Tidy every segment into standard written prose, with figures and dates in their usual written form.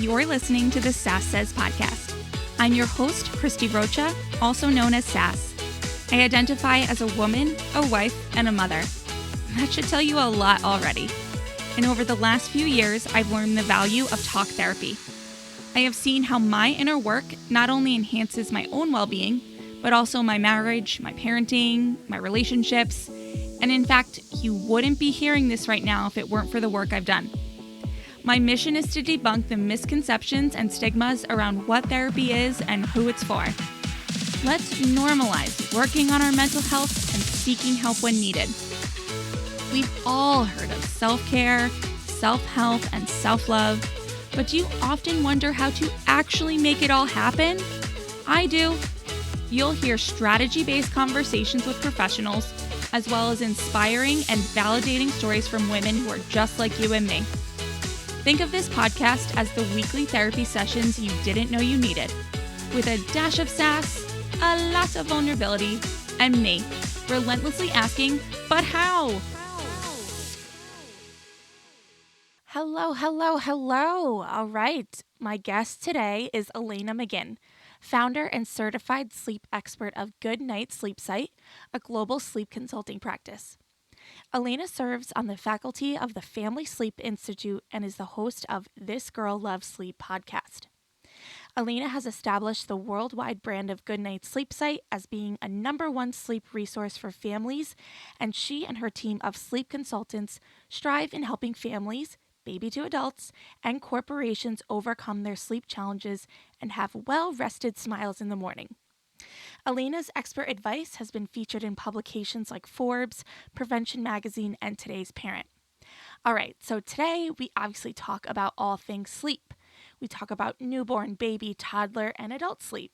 You're listening to the Sass Says podcast. I'm your host, Christy Rocha, also known as Sass. I identify as a woman, a wife, and a mother. That should tell you a lot already. And over the last few years, I've learned the value of talk therapy. I have seen how my inner work not only enhances my own well-being, but also my marriage, my parenting, my relationships. And in fact, you wouldn't be hearing this right now if it weren't for the work I've done. My mission is to debunk the misconceptions and stigmas around what therapy is and who it's for. Let's normalize working on our mental health and seeking help when needed. We've all heard of self-care, self-help, and self-love, but do you often wonder how to actually make it all happen? I do. You'll hear strategy-based conversations with professionals, as well as inspiring and validating stories from women who are just like you and me. Think of this podcast as the weekly therapy sessions you didn't know you needed, with a dash of sass, a lot of vulnerability, and me, relentlessly asking, but how? Hello. All right, my guest today is Alanna McGinn, founder and certified sleep expert of Good Night Sleep Site, a global sleep consulting practice. Alanna serves on the faculty of the Family Sleep Institute and is the host of This Girl Loves Sleep podcast. Alanna has established the worldwide brand of Good Night Sleep Site as being a #1 sleep resource for families, and she and her team of sleep consultants strive in helping families, baby to adults, and corporations overcome their sleep challenges and have well-rested smiles in the morning. Alanna's expert advice has been featured in publications like Forbes, Prevention Magazine, and Today's Parent. All right, so today we obviously talk about all things sleep. We talk about newborn, baby, toddler, and adult sleep.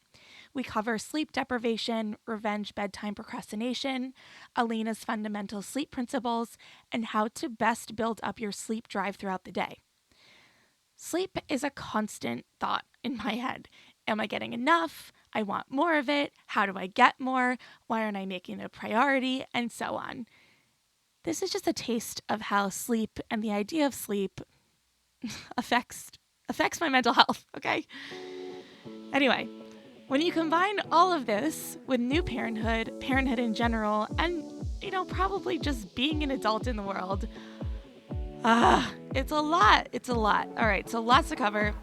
We cover sleep deprivation, revenge bedtime procrastination, Alanna's fundamental sleep principles, and how to best build up your sleep drive throughout the day. Sleep is a constant thought in my head. Am I getting enough? I want more of it. How do I get more? Why aren't I making it a priority? And so on. This is just a taste of how sleep and the idea of sleep affects my mental health, okay? Anyway, when you combine all of this with new parenthood in general, and, probably just being an adult in the world, it's a lot. All right, so lots to cover.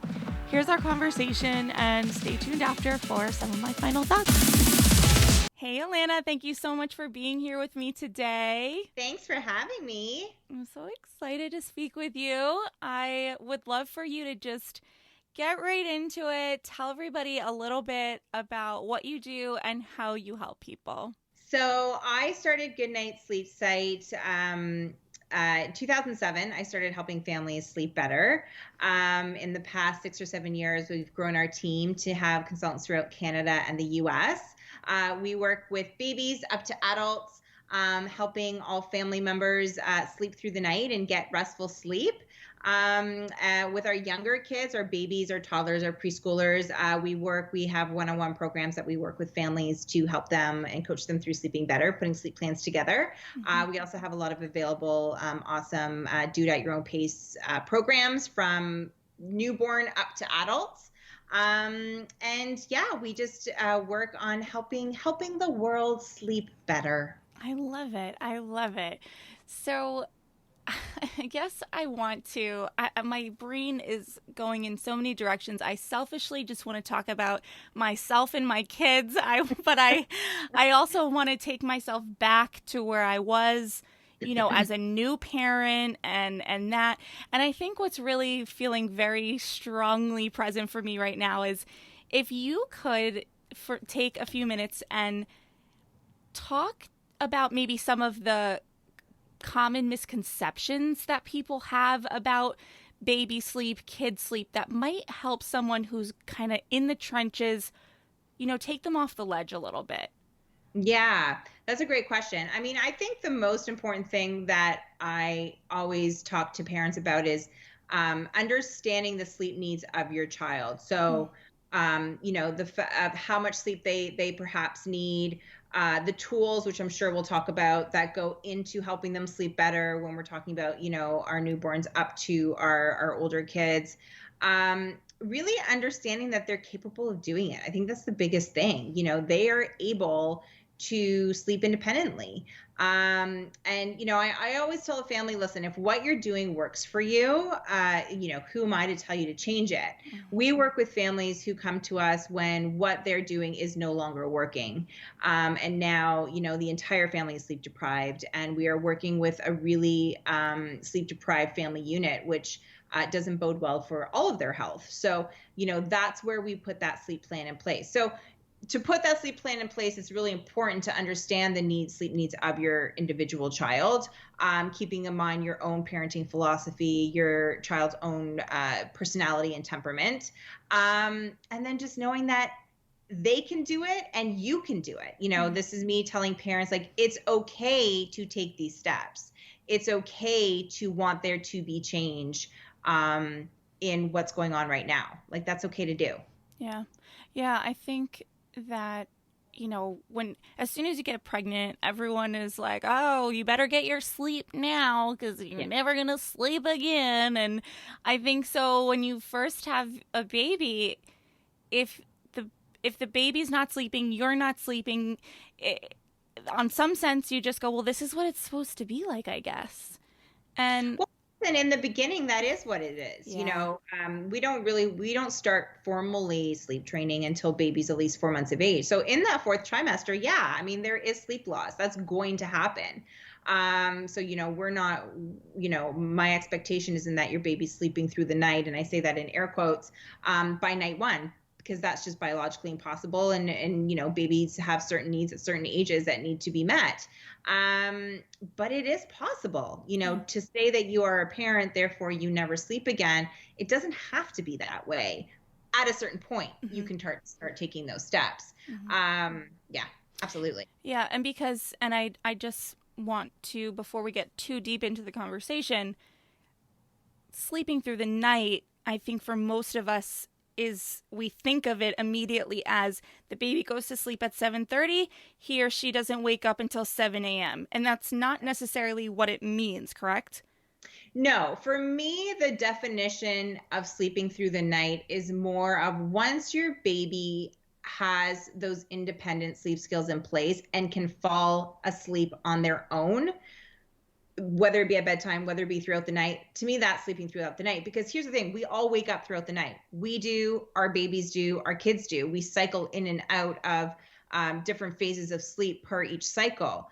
Here's our conversation, and stay tuned after for some of my final thoughts. Hey, Alanna, thank you so much for being here with me today. Thanks for having me. I'm so excited to speak with you. I would love for you to just get right into it. Tell everybody a little bit about what you do and how you help people. So I started Good Night Sleep Site in 2007. I started helping families sleep better. In the past 6 or 7 years, we've grown our team to have consultants throughout Canada and the U.S. We work with babies up to adults, helping all family members sleep through the night and get restful sleep. With our younger kids, our babies, our toddlers, our preschoolers, we have one-on-one programs that we work with families to help them and coach them through sleeping better, putting sleep plans together. We also have a lot of available, awesome, do it at your own pace, programs from newborn up to adults. We just, work on helping the world sleep better. I love it. So I guess my brain is going in so many directions. I selfishly just want to talk about myself and my kids. But I also want to take myself back to where I was, as a new parent and that. And I think what's really feeling very strongly present for me right now is if you could take a few minutes and talk about maybe some of the common misconceptions that people have about baby sleep, kid sleep that might help someone who's kind of in the trenches, take them off the ledge a little bit. Yeah, that's a great question. I mean, I think the most important thing that I always talk to parents about is understanding the sleep needs of your child. So, how much sleep they perhaps need, the tools, which I'm sure we'll talk about, that go into helping them sleep better when we're talking about, our newborns up to our older kids. Really understanding that they're capable of doing it. I think that's the biggest thing. They are able to sleep independently. And I always tell a family, listen, if what you're doing works for you, who am I to tell you to change it? We work with families who come to us when what they're doing is no longer working. And now, the entire family is sleep deprived, and we are working with a really sleep deprived family unit, which doesn't bode well for all of their health. So, that's where we put that sleep plan in place. So to put that sleep plan in place, it's really important to understand the sleep needs of your individual child, keeping in mind your own parenting philosophy, your child's own personality and temperament. And then just knowing that they can do it and you can do it. This is me telling parents, like, it's okay to take these steps. It's okay to want there to be change in what's going on right now. Like, that's okay to do. Yeah. Yeah. I think that, as soon as you get pregnant, everyone is like, oh, you better get your sleep now because you're never going to sleep again. And I think so when you first have a baby, if the baby's not sleeping, you're not sleeping, on some sense, you just go, well, this is what it's supposed to be like, I guess. And and in the beginning, that is what it is. Yeah. We don't start formally sleep training until baby's at least 4 months of age. So in that fourth trimester, yeah, I mean, there is sleep loss. That's going to happen. So, we're not, my expectation isn't that your baby's sleeping through the night. And I say that in air quotes, by night one, because that's just biologically impossible. And babies have certain needs at certain ages that need to be met. But it is possible, to say that you are a parent, therefore you never sleep again. It doesn't have to be that way. At a certain point, you can start taking those steps. Yeah, absolutely. Yeah. And I just want to, before we get too deep into the conversation, sleeping through the night, I think for most of us, we think of it immediately as the baby goes to sleep at 7:30, he or she doesn't wake up until 7 a.m. And that's not necessarily what it means, correct? No, for me, the definition of sleeping through the night is more of once your baby has those independent sleep skills in place and can fall asleep on their own, whether it be at bedtime, whether it be throughout the night. To me, that's sleeping throughout the night. Because here's the thing, we all wake up throughout the night. We do, our babies do, our kids do. We cycle in and out of different phases of sleep per each cycle.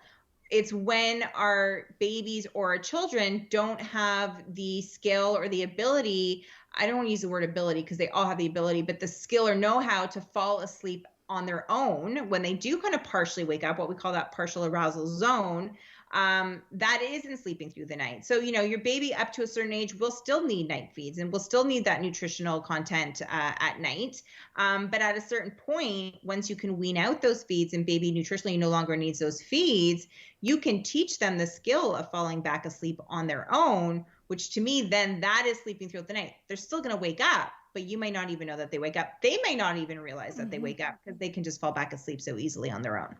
It's when our babies or our children don't have the skill or the ability, I don't want to use the word ability because they all have the ability, but the skill or know-how to fall asleep on their own, when they do kind of partially wake up, what we call that partial arousal zone, that is in sleeping through the night. So, your baby up to a certain age will still need night feeds and will still need that nutritional content at night. But at a certain point, once you can wean out those feeds and baby nutritionally no longer needs those feeds, you can teach them the skill of falling back asleep on their own, which to me, then that is sleeping throughout the night. They're still going to wake up, but you may not even know that they wake up. They may not even realize that they wake up because they can just fall back asleep so easily on their own.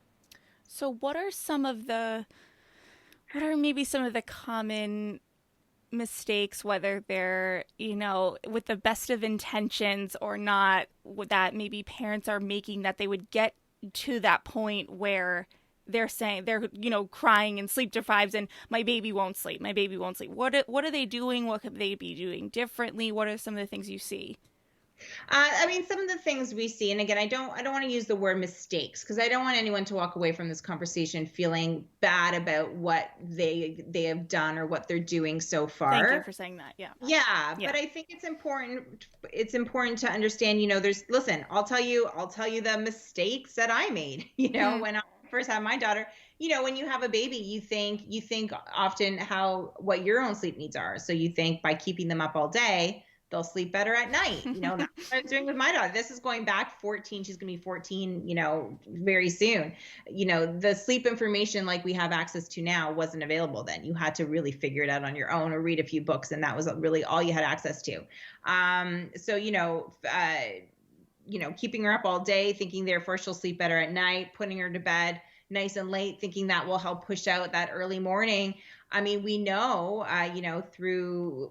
So what are maybe some of the common mistakes, whether they're, with the best of intentions or not, that maybe parents are making, that they would get to that point where they're saying they're, crying and sleep deprived and my baby won't sleep. What are they doing? What could they be doing differently? What are some of the things you see? Some of the things we see, and again, I don't want to use the word mistakes because I don't want anyone to walk away from this conversation feeling bad about what they have done or what they're doing so far. Thank you for saying that. Yeah. Yeah. But I think it's important to understand, I'll tell you the mistakes that I made, when I first had my daughter. When you have a baby, you think often what your own sleep needs are. So you think by keeping them up all day, they'll sleep better at night. That's what I was doing with my daughter. This is going back 14. She's going to be 14, very soon. The sleep information like we have access to now wasn't available then. You had to really figure it out on your own or read a few books. And that was really all you had access to. Keeping her up all day, thinking therefore she'll sleep better at night, putting her to bed, nice and late, thinking that will help push out that early morning. I mean, we know,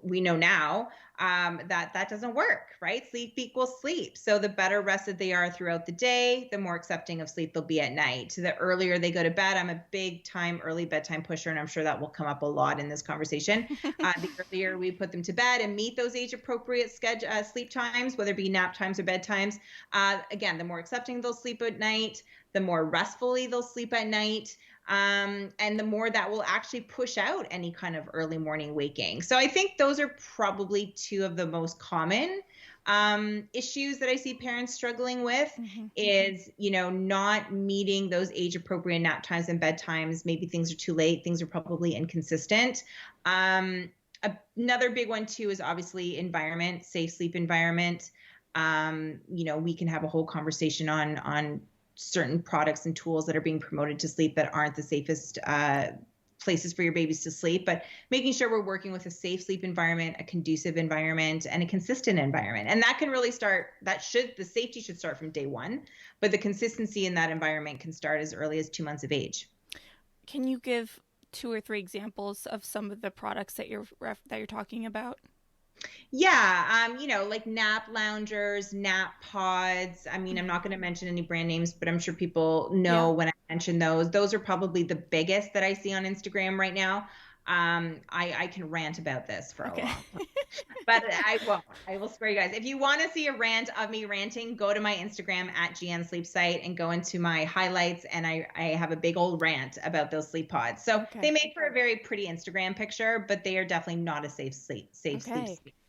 we know now that that doesn't work, right? Sleep equals sleep. So the better rested they are throughout the day, the more accepting of sleep they'll be at night. The earlier they go to bed, I'm a big time early bedtime pusher, and I'm sure that will come up a lot in this conversation. The earlier we put them to bed and meet those age appropriate sleep times, whether it be nap times or bedtimes, again, the more accepting they'll sleep at night, the more restfully they'll sleep at night. And the more that will actually push out any kind of early morning waking. So I think those are probably two of the most common issues that I see parents struggling with is, not meeting those age appropriate nap times and bedtimes. Maybe things are too late. Things are probably inconsistent. Another big one too is obviously environment, safe sleep environment. We can have a whole conversation on certain products and tools that are being promoted to sleep that aren't the safest places for your babies to sleep, but making sure we're working with a safe sleep environment, a conducive environment, and a consistent environment. And that can really the safety should start from day one, but the consistency in that environment can start as early as 2 months of age. Can you give 2 or 3 examples of some of the products that you're talking about? Yeah, like nap loungers, nap pods. I mean, I'm not going to mention any brand names, but I'm sure people know when I mention those. Those are probably the biggest that I see on Instagram right now. I can rant about this for a long time, but I won't. I will spare you guys. If you want to see a rant of me ranting, go to my Instagram at GN Sleep Site and go into my highlights, and I have a big old rant about those sleep pods. So they make for a very pretty Instagram picture, but they are definitely not a safe sleep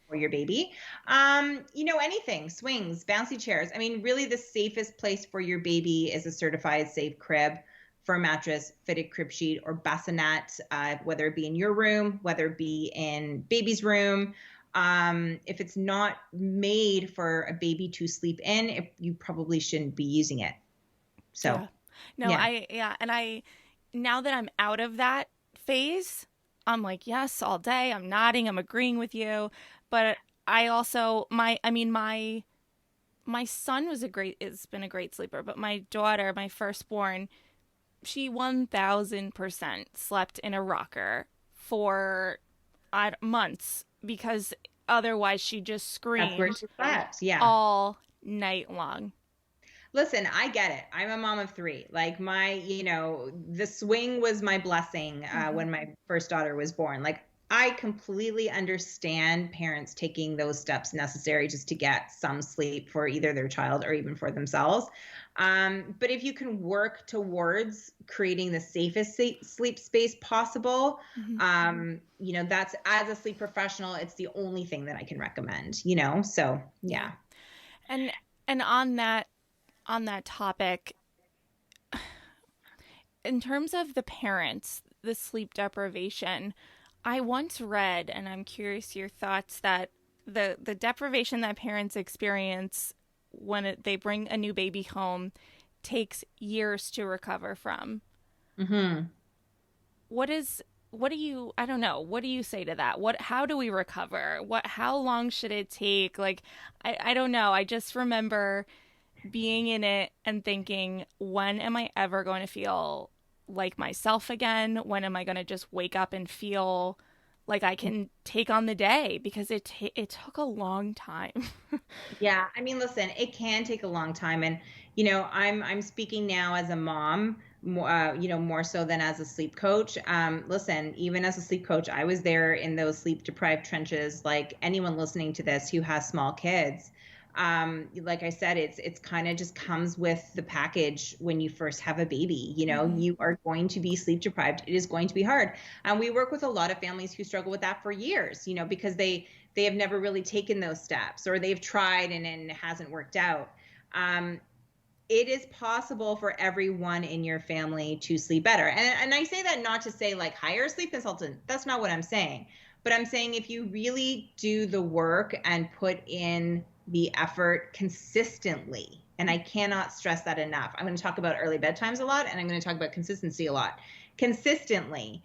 for your baby. Anything, swings, bouncy chairs. I mean, really the safest place for your baby is a certified safe crib, firm mattress, fitted crib sheet, or bassinet, whether it be in your room, whether it be in baby's room. If it's not made for a baby to sleep in, you probably shouldn't be using it. So, and now that I'm out of that phase, I'm like, yes, all day. I'm nodding. I'm agreeing with you. But I also, my son has been a great sleeper, but my daughter, my firstborn, she 1000% slept in a rocker for months because otherwise she just screamed all night long. Listen, I get it. I'm a mom of 3. Like the swing was my blessing when my first daughter was born. Like I completely understand parents taking those steps necessary just to get some sleep for either their child or even for themselves. But if you can work towards creating the safest sleep space possible, that's, as a sleep professional, it's the only thing that I can recommend, so yeah. And on that topic, in terms of the parents, the sleep deprivation, I once read, and I'm curious your thoughts, that the deprivation that parents experience when they bring a new baby home takes years to recover from. What do you say to that? How do we recover? How long should it take? Like, I don't know. I just remember being in it and thinking, when am I ever going to feel like myself again? When am I going to just wake up and feel like I can take on the day? Because it took a long time. Yeah, I mean, listen, it can take a long time, and I'm speaking now as a mom, more so than as a sleep coach. Listen, even as a sleep coach, I was there in those sleep deprived trenches. Like anyone listening to this who has small kids, like I said, it's kind of just comes with the package when you first have a baby. You are going to be sleep deprived. It is going to be hard. And we work with a lot of families who struggle with that for years, because they have never really taken those steps, or they've tried and it hasn't worked out. It is possible for everyone in your family to sleep better. And I say that not to say like hire a sleep consultant. That's not what I'm saying. But I'm saying if you really do the work and put in the effort consistently, and I cannot stress that enough. I'm going to talk about early bedtimes a lot, and I'm going to talk about consistency a lot. Consistently,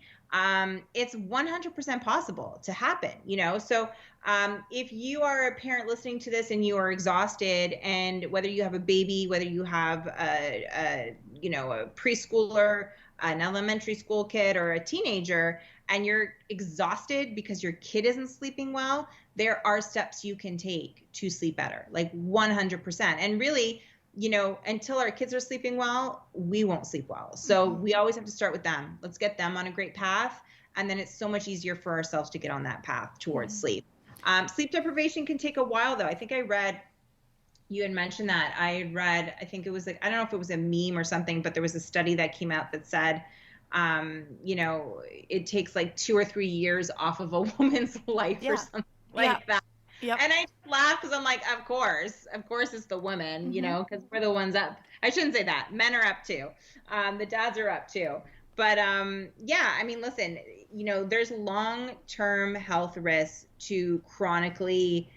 it's 100% possible to happen, So if you are a parent listening to this and you are exhausted, and whether you have a baby, whether you have a preschooler, an elementary school kid, or a teenager, and you're exhausted because your kid isn't sleeping well, there are steps you can take to sleep better, like 100%. And really, until our kids are sleeping well, we won't sleep well. So we always have to start with them. Let's get them on a great path. And then it's so much easier for ourselves to get on that path towards sleep. Sleep deprivation can take a while, though. I think I read, you had mentioned that. I think it was like, I don't know if it was a meme or something, but there was a study that came out that said, it takes like 2 or 3 years off of a woman's life or something like that. Yep. And I laugh because I'm like, of course it's the women, because we're the ones up. I shouldn't say that. Men are up too. The dads are up too. But I mean, listen, there's long-term health risks to chronically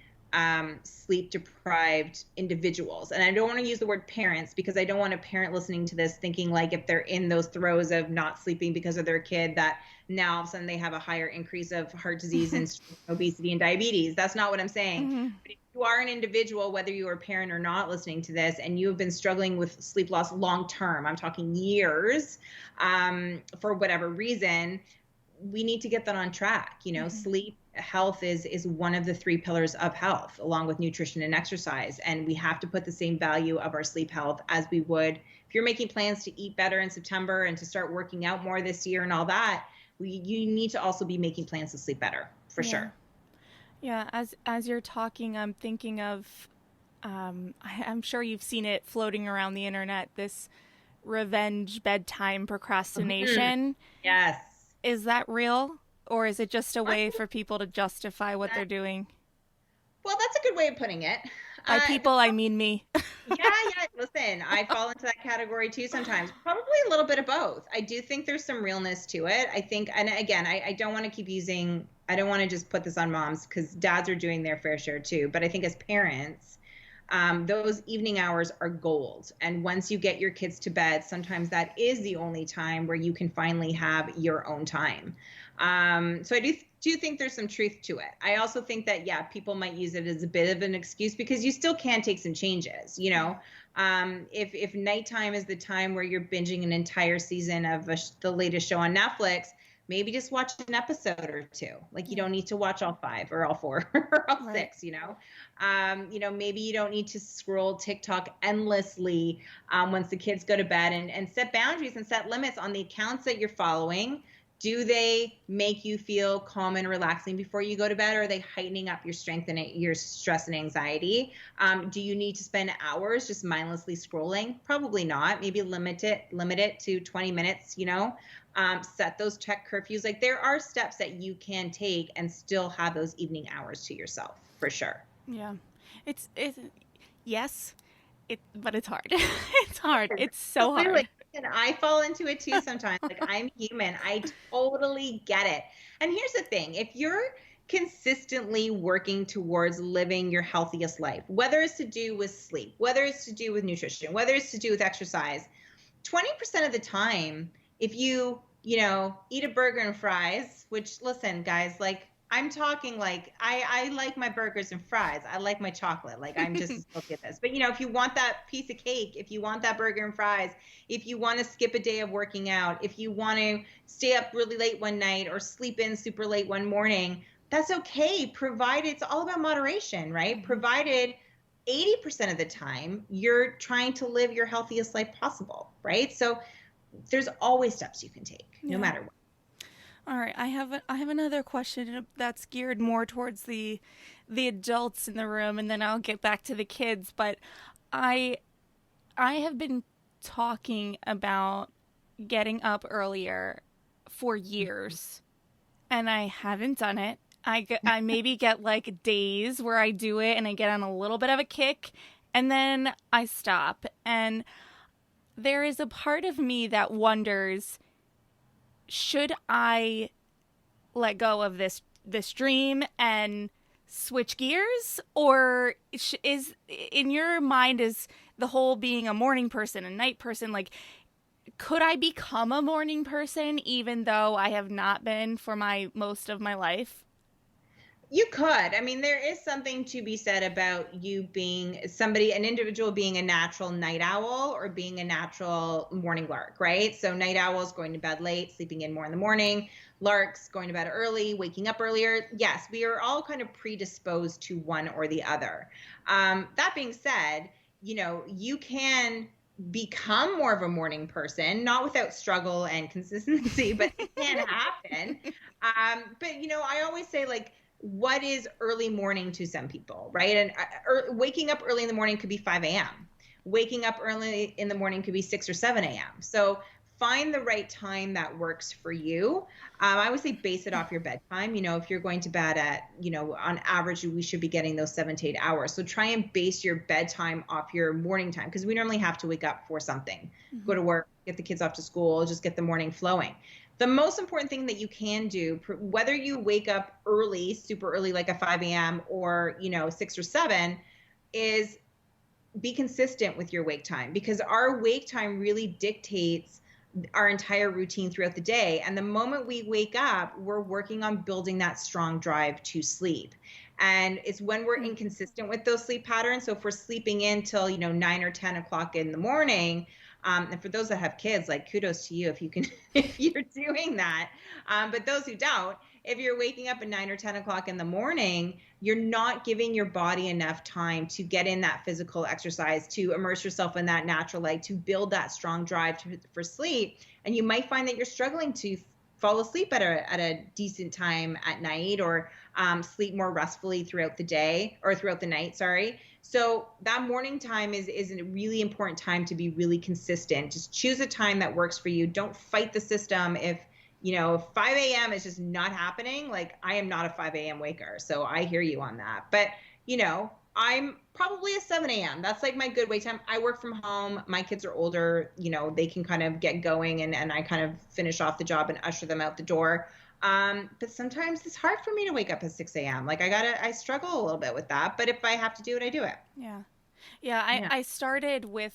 sleep deprived individuals. And I don't want to use the word parents, because I don't want a parent listening to this thinking like, if they're in those throes of not sleeping because of their kid, that now all of a sudden they have a higher increase of heart disease and obesity and diabetes. That's not what I'm saying. But if you are an individual, whether you are a parent or not listening to this, and you have been struggling with sleep loss long term, I'm talking years, for whatever reason, we need to get that on track. Sleep health is one of the 3 pillars of health, along with nutrition and exercise. And we have to put the same value of our sleep health as we would if you're making plans to eat better in September and to start working out more this year and all that. You need to also be making plans to sleep better, for sure. Yeah, as you're talking, I'm thinking of, I'm sure you've seen it floating around the internet, this revenge bedtime procrastination. Yes. Is that real? Or is it just a way for people to justify what they're doing? Well, that's a good way of putting it. By people, I mean me. Yeah. Listen, I fall into that category too sometimes. Probably a little bit of both. I do think there's some realness to it. I think, and again, I don't want to keep using, I don't want to just put this on moms, because dads are doing their fair share too. But I think as parents, those evening hours are gold. And once you get your kids to bed, sometimes that is the only time where you can finally have your own time. So I do think there's some truth to it. I also think that, people might use it as a bit of an excuse, because you still can take some changes, if nighttime is the time where you're binging an entire season of the latest show on Netflix, maybe just watch an episode or 2. Like, you don't need to watch all 5 or all 4 or all 6, maybe you don't need to scroll TikTok endlessly once the kids go to bed, and set boundaries and set limits on the accounts that you're following. Do they make you feel calm and relaxing before you go to bed, or are they heightening up your your stress and anxiety? Do you need to spend hours just mindlessly scrolling? Probably not. Maybe limit it to 20 minutes, set those tech curfews. Like, there are steps that you can take and still have those evening hours to yourself, for sure. Yeah. Yes, but it's hard. It's hard. It's so hard. And I fall into it too sometimes. Like, I'm human. I totally get it. And here's the thing. If you're consistently working towards living your healthiest life, whether it's to do with sleep, whether it's to do with nutrition, whether it's to do with exercise, 20% of the time, if you, eat a burger and fries, which, listen, guys, like, I'm talking like, I like my burgers and fries. I like my chocolate. Like, I'm just guilty of this. But, if you want that piece of cake, if you want that burger and fries, if you want to skip a day of working out, if you want to stay up really late one night or sleep in super late one morning, that's okay, provided it's all about moderation, right? Provided 80% of the time you're trying to live your healthiest life possible, right? So there's always steps you can take, no matter what. All right, I have another question that's geared more towards the adults in the room, and then I'll get back to the kids. But I have been talking about getting up earlier for years, and I haven't done it. I maybe get like days where I do it, and I get on a little bit of a kick, and then I stop. And there is a part of me that wonders, should I let go of this dream and switch gears? Or is, in your mind, is the whole being a morning person, a night person, like, could I become a morning person even though I have not been for most of my life? You could. I mean, there is something to be said about you being somebody, an individual being a natural night owl or being a natural morning lark, right? So night owls going to bed late, sleeping in more in the morning, larks going to bed early, waking up earlier. Yes, we are all kind of predisposed to one or the other. That being said, you can become more of a morning person, not without struggle and consistency, but it can happen. But I always say, like, what is early morning to some people, right? And waking up early in the morning could be 5 a.m. Waking up early in the morning could be 6 or 7 a.m. So find the right time that works for you. I would say base it off your bedtime. If you're going to bed at, on average, we should be getting those 7 to 8 hours. So try and base your bedtime off your morning time, because we normally have to wake up for something, go to work, get the kids off to school, just get the morning flowing. The most important thing that you can do, whether you wake up early, super early, like a 5 a.m. or, 6 or 7, is be consistent with your wake time, because our wake time really dictates our entire routine throughout the day. And the moment we wake up, we're working on building that strong drive to sleep. And it's when we're inconsistent with those sleep patterns. So if we're sleeping in till, 9 or 10 o'clock in the morning, and for those that have kids, like, kudos to you if you can, if you're doing that. But those who don't, if you're waking up at 9 or 10 o'clock in the morning, you're not giving your body enough time to get in that physical exercise, to immerse yourself in that natural light, to build that strong drive for sleep. And you might find that you're struggling to fall asleep at a decent time at night, or sleep more restfully throughout the day, or throughout the night, sorry. So that morning time is a really important time to be really consistent. Just choose a time that works for you. Don't fight the system. If 5 a.m. is just not happening, like, I am not a 5 a.m. waker, so I hear you on that. But, I'm probably a 7 a.m. That's like my good wake time. I work from home. My kids are older. They can kind of get going, and I kind of finish off the job and usher them out the door. But sometimes it's hard for me to wake up at 6 a.m. Like, I struggle a little bit with that. But if I have to do it, I do it. Yeah. Yeah. I started with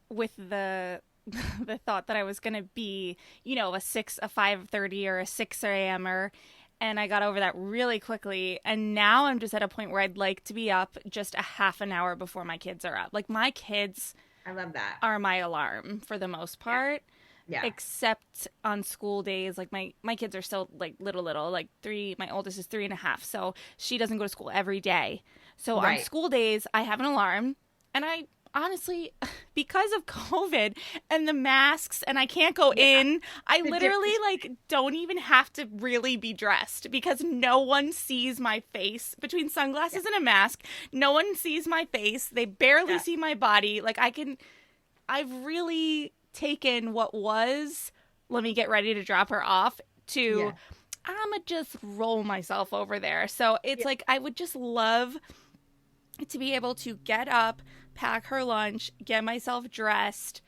the the thought that I was going to be, a 5:30 or a 6 a.m.er. And I got over that really quickly. And now I'm just at a point where I'd like to be up just a half an hour before my kids are up. Like, my kids, I love that, are my alarm for the most part. Yeah. Except on school days. Like, my kids are still, like, little, like 3. My oldest is 3.5. So she doesn't go to school every day. So on school days, I have an alarm. And I honestly, because of COVID and the masks, and I can't go in, I literally, like, don't even have to really be dressed, because no one sees my face between sunglasses and a mask. No one sees my face. They barely see my body. Like, I've really taken what was, let me get ready to drop her off, to I'ma just roll myself over there. So it's like, I would just love to be able to get up, pack her lunch, get myself dressed,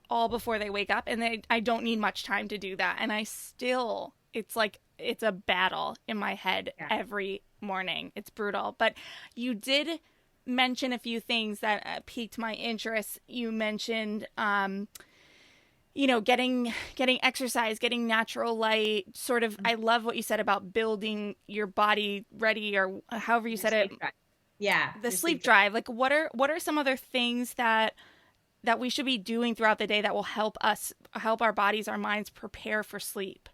all before they wake up. And I don't need much time to do that. And it's like, it's a battle in my head every morning. It's brutal. But you did mention a few things that piqued my interest. You mentioned, getting exercise, getting natural light, sort of. I love what you said about building your body ready, or however you said it. Yeah. The sleep drive. Like, what are some other things that we should be doing throughout the day that will help our bodies, our minds prepare for sleep?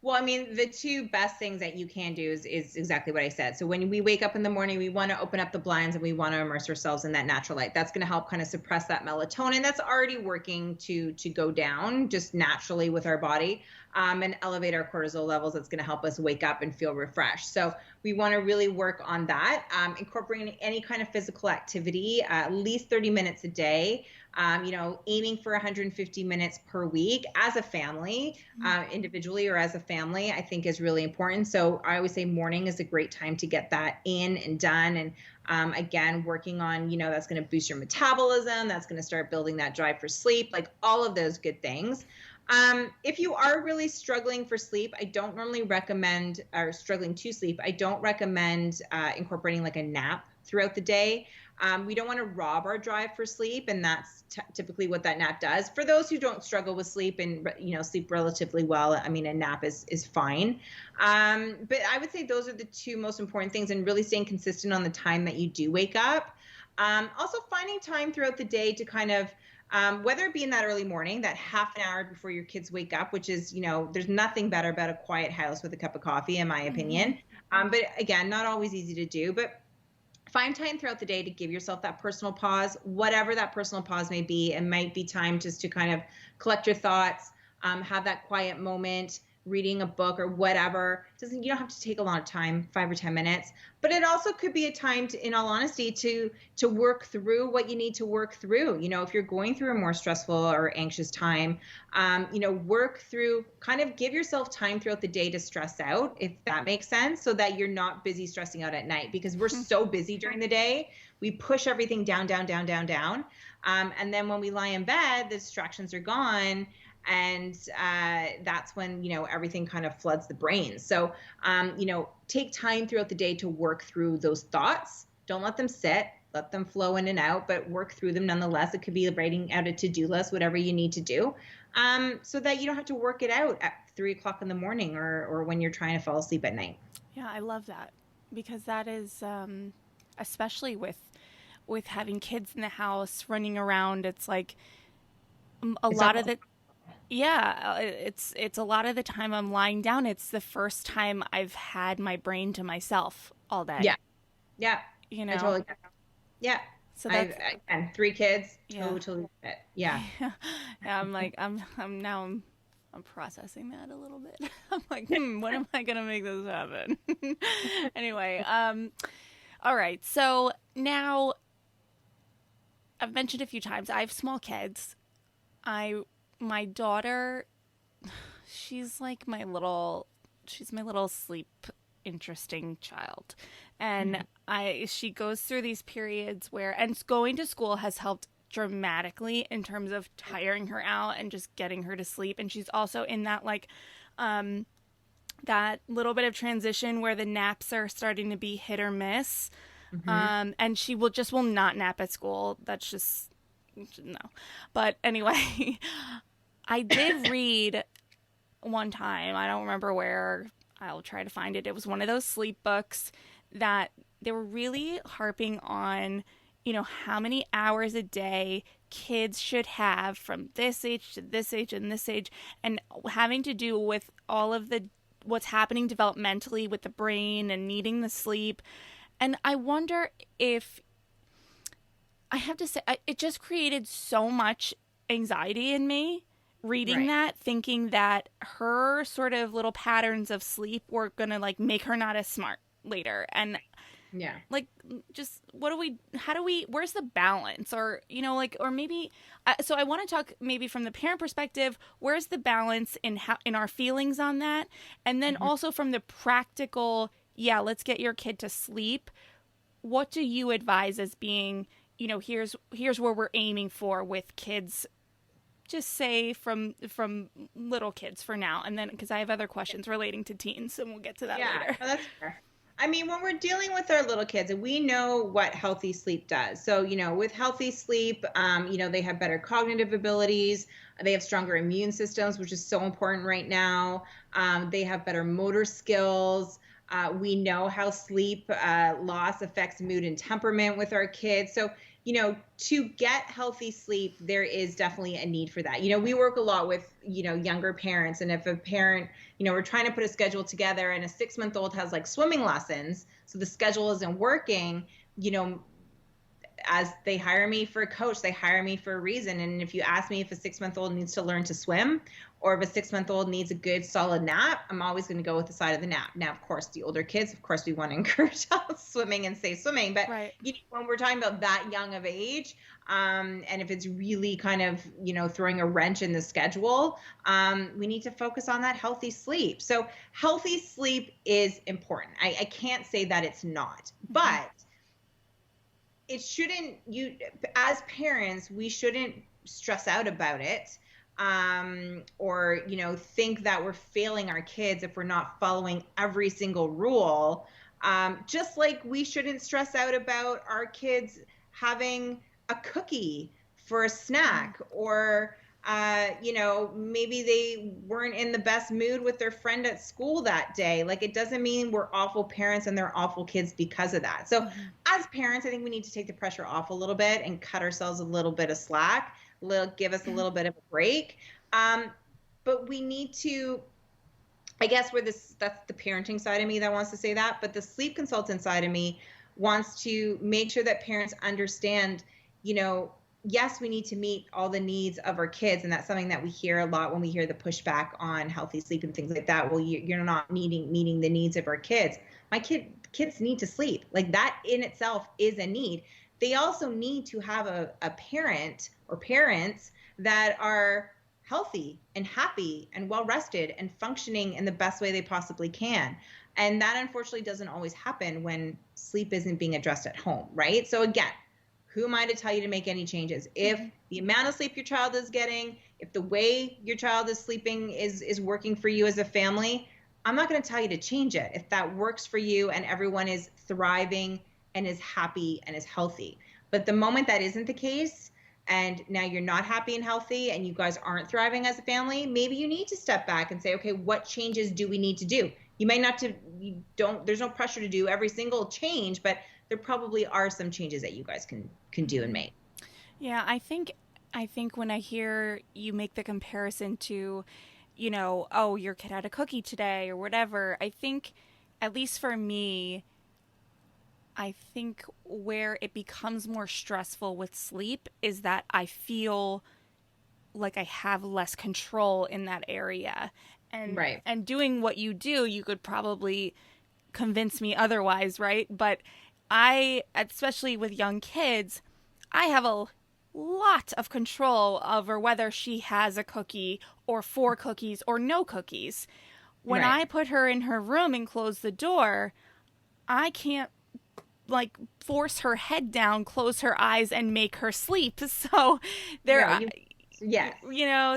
Well, I mean, the two best things that you can do is exactly what I said. So when we wake up in the morning, we want to open up the blinds and we want to immerse ourselves in that natural light. That's going to help kind of suppress that melatonin that's already working to go down just naturally with our body, and elevate our cortisol levels. That's going to help us wake up and feel refreshed. So we want to really work on that, incorporating any kind of physical activity, at least 30 minutes a day. Aiming for 150 minutes per week as a family, individually or as a family, I think is really important. So I always say morning is a great time to get that in and done. And again, working on, that's going to boost your metabolism. That's going to start building that drive for sleep, like all of those good things. If you are really struggling for sleep, I don't normally recommend, or struggling to sleep, I don't recommend incorporating like a nap throughout the day. We don't want to rob our drive for sleep, and that's typically what that nap does. For those who don't struggle with sleep and sleep relatively well, I mean, a nap is fine. But I would say those are the two most important things, and really staying consistent on the time that you do wake up. Also finding time throughout the day to kind of whether it be in that early morning, that half an hour before your kids wake up, which is, there's nothing better about a quiet house with a cup of coffee, in my opinion. But again, not always easy to do, but find time throughout the day to give yourself that personal pause, whatever that personal pause may be. It might be time just to kind of collect your thoughts, have that quiet moment, reading a book or whatever. You don't have to take a lot of time, 5 or 10 minutes, but it also could be a time to, in all honesty, to work through what you need to work through. If you're going through a more stressful or anxious time, work through, kind of give yourself time throughout the day to stress out, if that makes sense, so that you're not busy stressing out at night, because we're so busy during the day. We push everything down, down, down, down, down. And then when we lie in bed, the distractions are gone. And that's when, everything kind of floods the brain. So, take time throughout the day to work through those thoughts. Don't let them sit, let them flow in and out, but work through them nonetheless. It could be writing out a to-do list, whatever you need to do, so that you don't have to work it out at 3 o'clock in the morning or when you're trying to fall asleep at night. Yeah, I love that, because that is, especially with having kids in the house running around, it's like it's a lot of the time I'm lying down. It's the first time I've had my brain to myself all day. Yeah. Yeah. I totally get that. Yeah. So that's, and 3 kids, totally get it. Yeah. Yeah. I'm like, I'm processing that a little bit. I'm like, when am I going to make this happen? Anyway. All right. So now I've mentioned a few times, I have small kids. My daughter, she's like my little sleep interesting child. And she goes through these periods and going to school has helped dramatically in terms of tiring her out and just getting her to sleep. And she's also in that that little bit of transition where the naps are starting to be hit or miss. And she will not nap at school. That's just, no. But anyway, I did read one time, I don't remember where, I'll try to find it. It was one of those sleep books that they were really harping on, how many hours a day kids should have from this age to this age and this age, and having to do with all of what's happening developmentally with the brain and needing the sleep. And I wonder if, I have to say, it just created so much anxiety in me reading that, thinking that her sort of little patterns of sleep were going to make her not as smart later. And just where's the balance? Or, or maybe, so I want to talk maybe from the parent perspective, where's the balance in our feelings on that? And then also from the practical, let's get your kid to sleep. What do you advise as being, here's where we're aiming for with kids, just say from little kids for now, and then because I have other questions relating to teens, and we'll get to that later. Well, that's fair. I mean, when we're dealing with our little kids, we know what healthy sleep does. So, with healthy sleep, they have better cognitive abilities. They have stronger immune systems, which is so important right now. They have better motor skills. We know how sleep loss affects mood and temperament with our kids. So, to get healthy sleep, there is definitely a need for that. We work a lot with, younger parents. And if a parent, we're trying to put a schedule together and a 6-month-old has swimming lessons, so the schedule isn't working, as they hire me for a coach, they hire me for a reason. And if you ask me if a 6-month-old needs to learn to swim or if a 6-month-old needs a good solid nap, I'm always going to go with the side of the nap. Now, of course, the older kids, of course, we want to encourage swimming and safe swimming. But when we're talking about that young of age, and if it's really kind of, throwing a wrench in the schedule, we need to focus on that healthy sleep. So healthy sleep is important. I can't say that it's not, but it shouldn't, as parents, we shouldn't stress out about it, or, think that we're failing our kids if we're not following every single rule. Just like we shouldn't stress out about our kids having a cookie for a snack, or maybe they weren't in the best mood with their friend at school that day. Like, it doesn't mean we're awful parents and they're awful kids because of that. So as parents, I think we need to take the pressure off a little bit and cut ourselves a little bit of slack, give us a little bit of a break. But we need to, I guess, that's the parenting side of me that wants to say that, but the sleep consultant side of me wants to make sure that parents understand, yes, we need to meet all the needs of our kids. And that's something that we hear a lot when we hear the pushback on healthy sleep and things like that. Well, you're not meeting the needs of our kids. My kids need to sleep. Like, that in itself is a need. They also need to have a parent or parents that are healthy and happy and well rested and functioning in the best way they possibly can. And that unfortunately doesn't always happen when sleep isn't being addressed at home, right? So again, who am I to tell you to make any changes? If the amount of sleep your child is getting, if the way your child is sleeping is working for you as a family, I'm not going to tell you to change it if that works for you and everyone is thriving and is happy and is healthy. But the moment that isn't the case, and now you're not happy and healthy and you guys aren't thriving as a family, maybe you need to step back and say, okay, what changes do we need to do? You may not there's no pressure to do every single change, but there probably are some changes that you guys can do and make. Yeah, I think when I hear you make the comparison to, oh, your kid had a cookie today or whatever, I think, at least for me, I think where it becomes more stressful with sleep is that I feel like I have less control in that area. Right. And doing what you do, you could probably convince me otherwise, right? But I, especially with young kids, I have a lot of control over whether she has a cookie or 4 cookies or no cookies. When Right. I put her in her room and close the door, I can't like force her head down, close her eyes, and make her sleep. So there, Yes.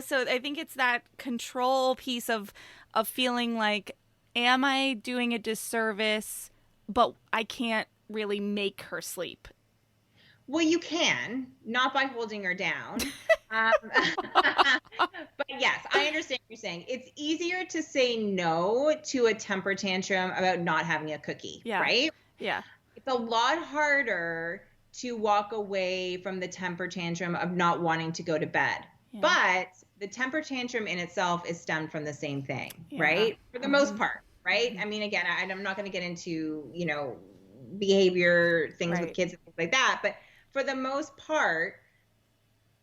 So I think it's that control piece of feeling like, am I doing a disservice, but I can't really make her sleep. Well, you can, not by holding her down. But yes, I understand what you're saying. It's easier to say no to a temper tantrum about not having a cookie, right? Yeah. It's a lot harder to walk away from the temper tantrum of not wanting to go to bed. Yeah. But the temper tantrum in itself is stemmed from the same thing, right? For the most part, right? I mean, again, I'm not going to get into, behavior things with kids and things like that. But for the most part,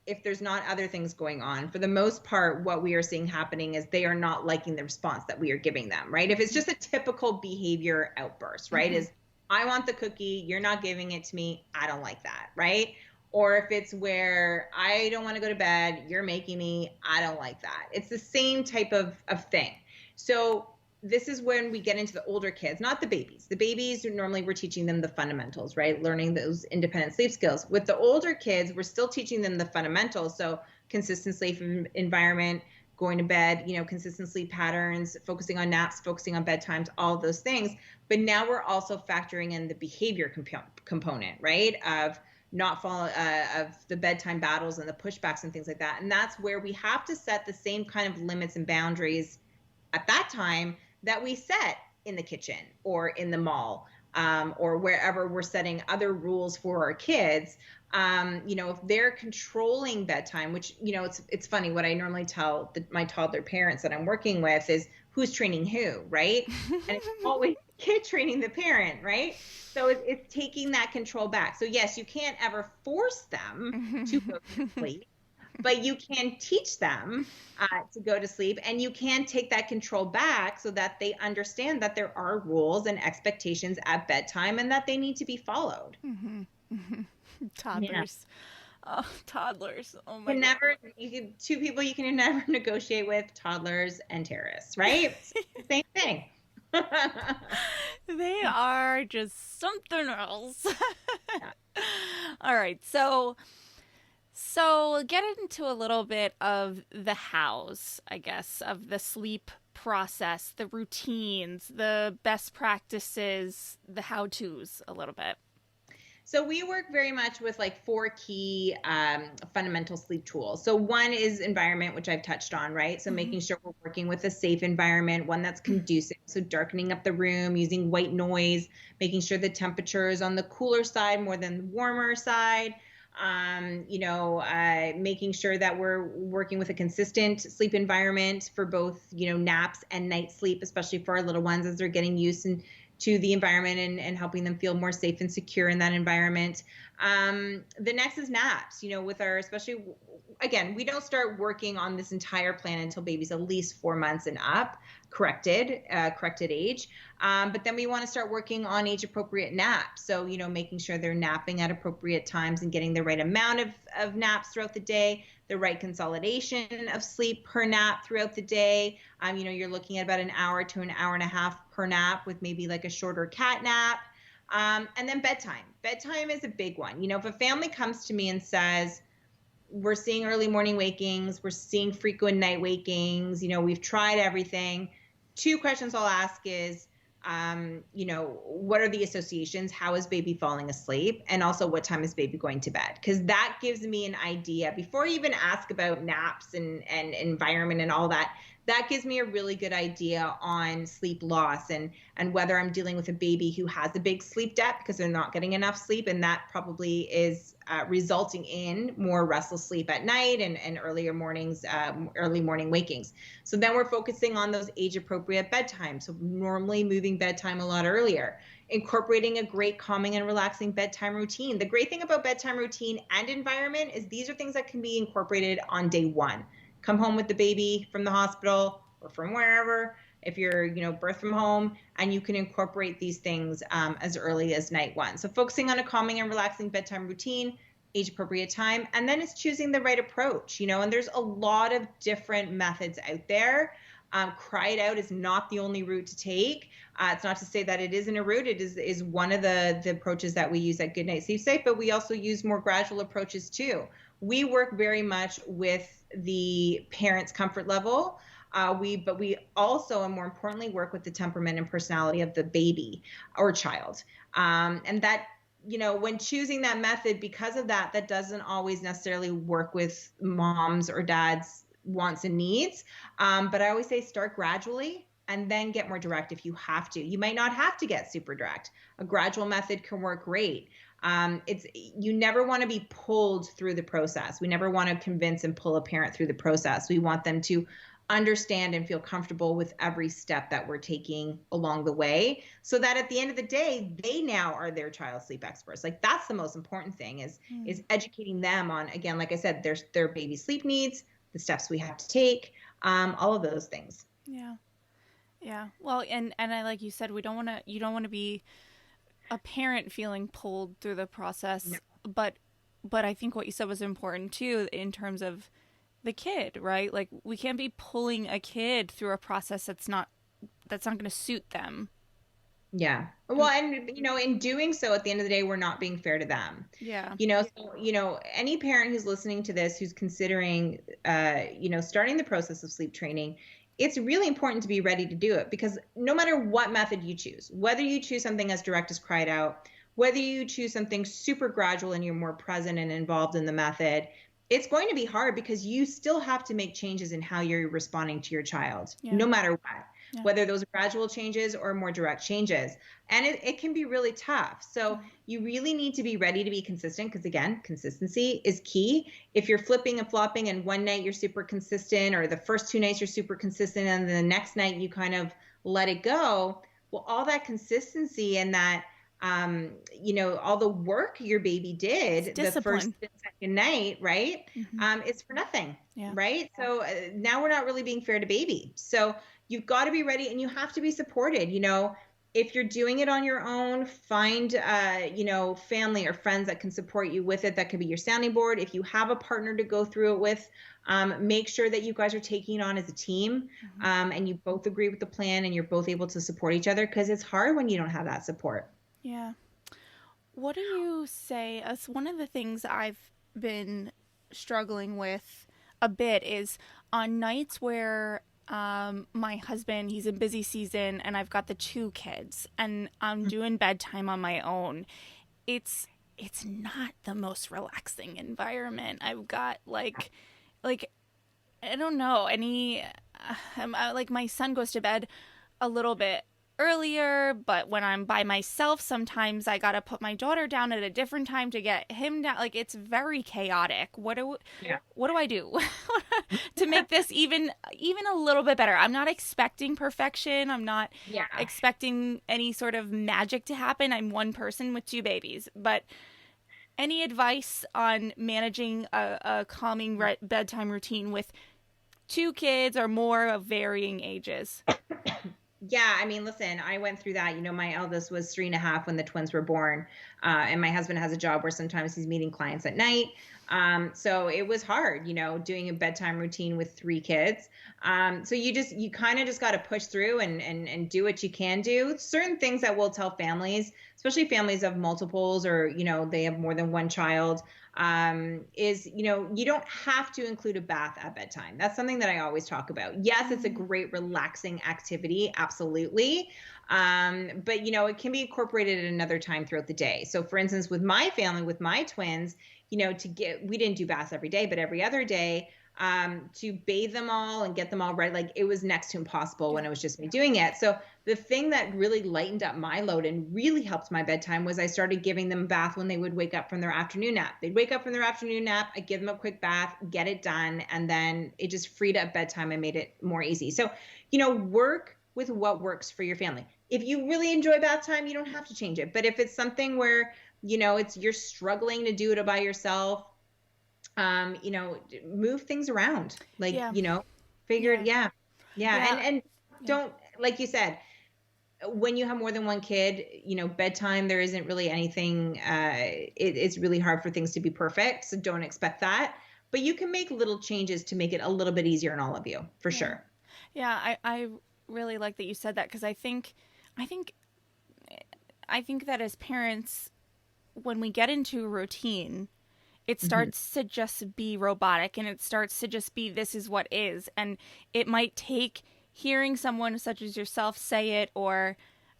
if there's not other things going on, for the most part, what we are seeing happening is they are not liking the response that we are giving them, right? If it's just a typical behavior outburst, right? Is I want the cookie, you're not giving it to me, I don't like that, right? Or if it's where I don't want to go to bed, you're making me, I don't like that. It's the same type of thing. So this is when we get into the older kids, not the babies. The babies, normally we're teaching them the fundamentals, right? Learning those independent sleep skills. With the older kids, we're still teaching them the fundamentals. So consistent sleep environment, going to bed, consistent sleep patterns, focusing on naps, focusing on bedtimes, all of those things. But now we're also factoring in the behavior component, right? Of the bedtime battles and the pushbacks and things like that. And that's where we have to set the same kind of limits and boundaries at that time that we set in the kitchen or in the mall, or wherever we're setting other rules for our kids. If they're controlling bedtime, which, it's funny, what I normally tell my toddler parents that I'm working with is who's training who, right? And it's always kid training the parent, right? So it's taking that control back. So yes, you can't ever force them to go to sleep, but you can teach them to go to sleep, and you can take that control back so that they understand that there are rules and expectations at bedtime and that they need to be followed. Toddlers. Yeah. Oh, toddlers. Oh my God. Two people you can never negotiate with, toddlers and terrorists, right? Same thing. They are just something else. All right. So get into a little bit of the hows, I guess, of the sleep process, the routines, the best practices, the how-tos a little bit. So we work very much with like four key fundamental sleep tools. So one is environment, which I've touched on, right? So Mm-hmm. making sure we're working with a safe environment, one that's conducive. So darkening up the room, using white noise, making sure the temperature is on the cooler side more than the warmer side. Making sure that we're working with a consistent sleep environment for both, naps and night sleep, especially for our little ones as they're getting used to the environment and helping them feel more safe and secure in that environment. The next is naps, with our, especially, again, we don't start working on this entire plan until baby's at least 4 months and up, corrected age. But then we want to start working on age appropriate naps. So, making sure they're napping at appropriate times and getting the right amount of naps throughout the day, the right consolidation of sleep per nap throughout the day. You're looking at about an hour to an hour and a half per nap with maybe like a shorter cat nap. And then bedtime. Bedtime is a big one. If a family comes to me and says, we're seeing early morning wakings, we're seeing frequent night wakings, we've tried everything. Two questions I'll ask is, what are the associations? How is baby falling asleep? And also, what time is baby going to bed? Because that gives me an idea before you even ask about naps and environment and all that. That gives me a really good idea on sleep loss and whether I'm dealing with a baby who has a big sleep debt because they're not getting enough sleep, and that probably is resulting in more restless sleep at night and early morning wakings. So then we're focusing on those age appropriate bedtimes. So normally moving bedtime a lot earlier, incorporating a great calming and relaxing bedtime routine. The great thing about bedtime routine and environment is these are things that can be incorporated on day one. Come home with the baby from the hospital or from wherever, if you're, birth from home, and you can incorporate these things as early as night one. So focusing on a calming and relaxing bedtime routine, age appropriate time, and then it's choosing the right approach, and there's a lot of different methods out there. Cry it out is not the only route to take. It's not to say that it isn't a route. It is one of the approaches that we use at Goodnight Sleep Safe, but we also use more gradual approaches too. We work very much with the parent's comfort level. But we also, and more importantly, work with the temperament and personality of the baby or child. And that, when choosing that method, because of that, that doesn't always necessarily work with moms or dads' wants and needs. But I always say start gradually and then get more direct if you have to. You might not have to get super direct. A gradual method can work great. You never want to be pulled through the process. We never want to convince and pull a parent through the process. We want them to understand and feel comfortable with every step that we're taking along the way, so that at the end of the day, they now are their child's sleep experts. Like that's the most important thing is educating them on, again, like I said, their baby sleep needs, the steps we have to take, all of those things. Yeah. Yeah. Well, and I, like you said, you don't want to be a parent feeling pulled through the process, No. but I think what you said was important too in terms of the kid, right? Like we can't be pulling a kid through a process that's not going to suit them. Yeah. Well, and in doing so, at the end of the day, we're not being fair to them. Yeah. Any parent who's listening to this, who's considering, starting the process of sleep training, it's really important to be ready to do it, because no matter what method you choose, whether you choose something as direct as cried out, whether you choose something super gradual and you're more present and involved in the method, it's going to be hard because you still have to make changes in how you're responding to your child, Yeah. no matter what. Yeah. Whether those are gradual changes or more direct changes. And it can be really tough. So you really need to be ready to be consistent, because again, consistency is key. If you're flipping and flopping and one night you're super consistent, or the first 2 nights you're super consistent and then the next night you kind of let it go, well, all that consistency and that all the work your baby did the first and second night, right? It's for nothing, right? So now we're not really being fair to baby. So you've got to be ready, and you have to be supported. If you're doing it on your own, find, family or friends that can support you with it. That could be your sounding board. If you have a partner to go through it with, make sure that you guys are taking it on as a team, and you both agree with the plan and you're both able to support each other, because it's hard when you don't have that support. Yeah. What do you say? As one of the things I've been struggling with a bit is on nights where my husband, he's in busy season and I've got the 2 kids and I'm doing bedtime on my own. It's it's not the most relaxing environment. I've got like I don't know any. Like my son goes to bed a little bit earlier, but when I'm by myself, sometimes I gotta put my daughter down at a different time to get him down. Like it's very chaotic. Yeah. What do I do to make this even a little bit better? I'm not expecting perfection. I'm not Yeah. expecting any sort of magic to happen. I'm one person with two babies, but any advice on managing a calming bedtime routine with two kids or more of varying ages? Yeah, I mean, listen, I went through that. My eldest was 3.5 when the twins were born. And my husband has a job where sometimes he's meeting clients at night. So it was hard, doing a bedtime routine with 3 kids. So you kind of just got to push through and do what you can do. Certain things that we'll tell families, especially families of multiples or, they have more than one child, is, you don't have to include a bath at bedtime. That's something that I always talk about. Yes, it's a great relaxing activity. Absolutely. But it can be incorporated at another time throughout the day. So for instance, with my family, with my twins, we didn't do baths every day, but every other day, to bathe them all and get them all right. Like it was next to impossible when it was just me doing it. So the thing that really lightened up my load and really helped my bedtime was I started giving them a bath when they would wake up from their afternoon nap. They'd wake up from their afternoon nap, I give them a quick bath, get it done. And then it just freed up bedtime and made it more easy. So, work with what works for your family. If you really enjoy bath time, you don't have to change it. But if it's something where, you're struggling to do it by yourself, move things around, like, Yeah. figure it. Yeah. Yeah. Yeah. And Yeah. don't, like you said, when you have more than one kid, bedtime, there isn't really anything, it's really hard for things to be perfect. So don't expect that, but you can make little changes to make it a little bit easier on all of you, for Yeah. sure. Yeah, I really like that you said that because I think I think that as parents, when we get into a routine, it Hmm. starts to just be robotic and it starts to just be this is what is. And it might take hearing someone such as yourself say it, or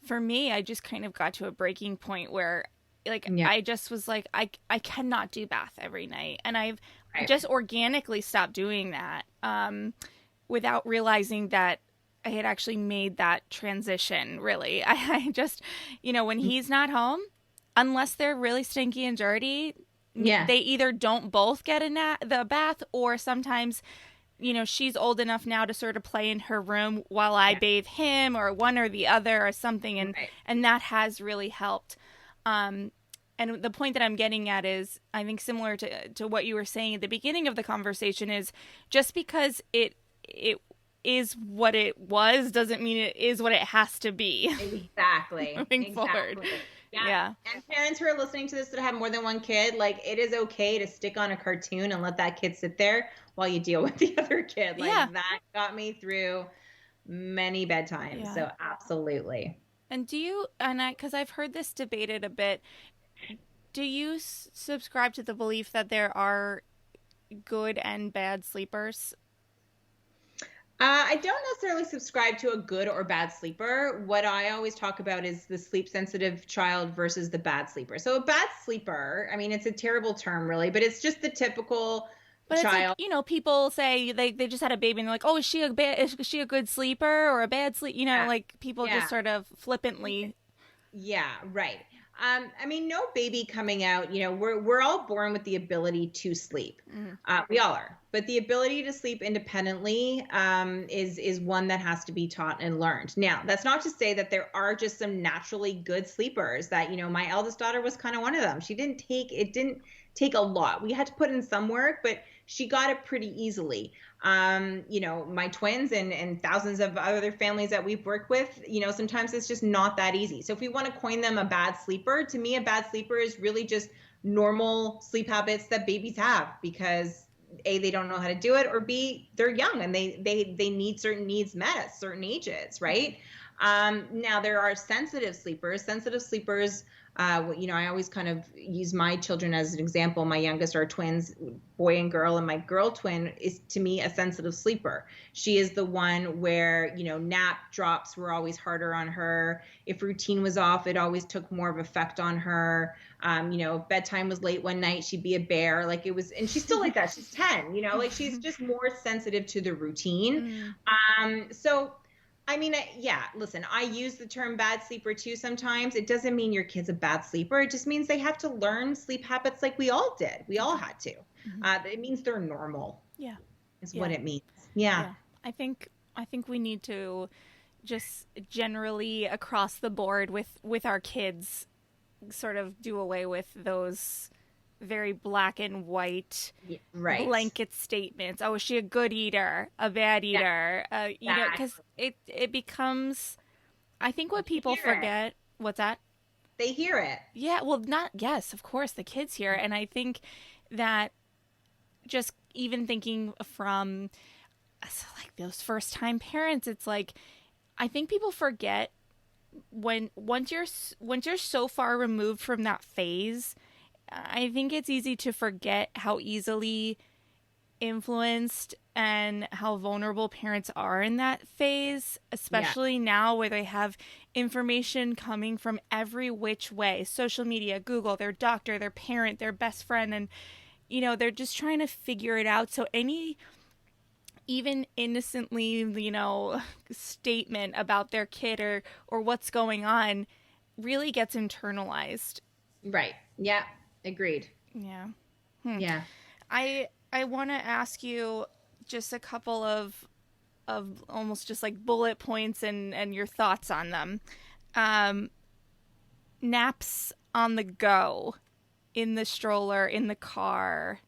for me, I just kind of got to a breaking point where like Yeah. I just was like I cannot do bath every night, and I've Right. just organically stopped doing that without realizing that I had actually made that transition. Really, I just when he's not home, unless they're really stinky and dirty, Yeah. they either don't both get the bath, or sometimes she's old enough now to sort of play in her room while I Yeah. bathe him, or one or the other or something, Right. and that has really helped. And the point that I'm getting at is, I think similar to what you were saying at the beginning of the conversation, is just because it is what it was doesn't mean it is what it has to be. Exactly. Moving forward. Exactly. Yeah. Yeah. And parents who are listening to this that have more than one kid, like it is okay to stick on a cartoon and let that kid sit there while you deal with the other kid. Like Yeah. that got me through many bedtimes. Yeah. So absolutely. And because I've heard this debated a bit, do you subscribe to the belief that there are good and bad sleepers? I don't necessarily subscribe to a good or bad sleeper. What I always talk about is the sleep sensitive child versus the bad sleeper. So a bad sleeper, I mean, it's a terrible term really, but it's just the typical But it's like, child. people say they just had a baby and they're like, oh, is she a good sleeper or a bad sleep? Yeah. Like people Yeah. just sort of flippantly. Yeah, right. I mean, no baby coming out, we're all born with the ability to sleep. Mhm. We all are, but the ability to sleep independently is one that has to be taught and learned. Now, that's not to say that there are just some naturally good sleepers. That my eldest daughter was kind of one of them. It didn't take a lot. We had to put in some work, but she got it pretty easily. My twins and thousands of other families that we've worked with, sometimes it's just not that easy. So if we want to coin them a bad sleeper, to me, a bad sleeper is really just normal sleep habits that babies have because A, they don't know how to do it, or B, they're young and they need certain needs met at certain ages, right? Now there are sensitive sleepers. Sensitive sleepers, I always kind of use my children as an example. My youngest are twins, boy and girl, and my girl twin is to me a sensitive sleeper. She is the one where, nap drops were always harder on her. If routine was off, it always took more of effect on her. If bedtime was late one night, she'd be a bear. Like it was, and she's still like that. She's 10, like she's just more sensitive to the routine. So yeah, listen, I use the term bad sleeper too sometimes. It doesn't mean your kid's a bad sleeper. It just means they have to learn sleep habits like we all did. We all had to. It means they're normal. Yeah. Is what it means. Yeah. I think we need to just generally across the board with our kids sort of do away with those very black and white blanket statements. Oh, is she a good eater, a bad eater? Because it becomes, I think what people forget. What's that? They hear it. Yeah, well, yes, of course, the kids hear it. And I think that just even thinking from like those first time parents, it's like, I think people forget once you're so far removed from that phase, I think it's easy to forget how easily influenced and how vulnerable parents are in that phase, especially now where they have information coming from every which way. Social media, Google, their doctor, their parent, their best friend, and they're just trying to figure it out. So any even innocently, statement about their kid or what's going on really gets internalized. Right. Yeah. Agreed. Yeah. Yeah. I want to ask you just a couple of almost just like bullet points and your thoughts on them. Naps on the go, in the stroller, in the car.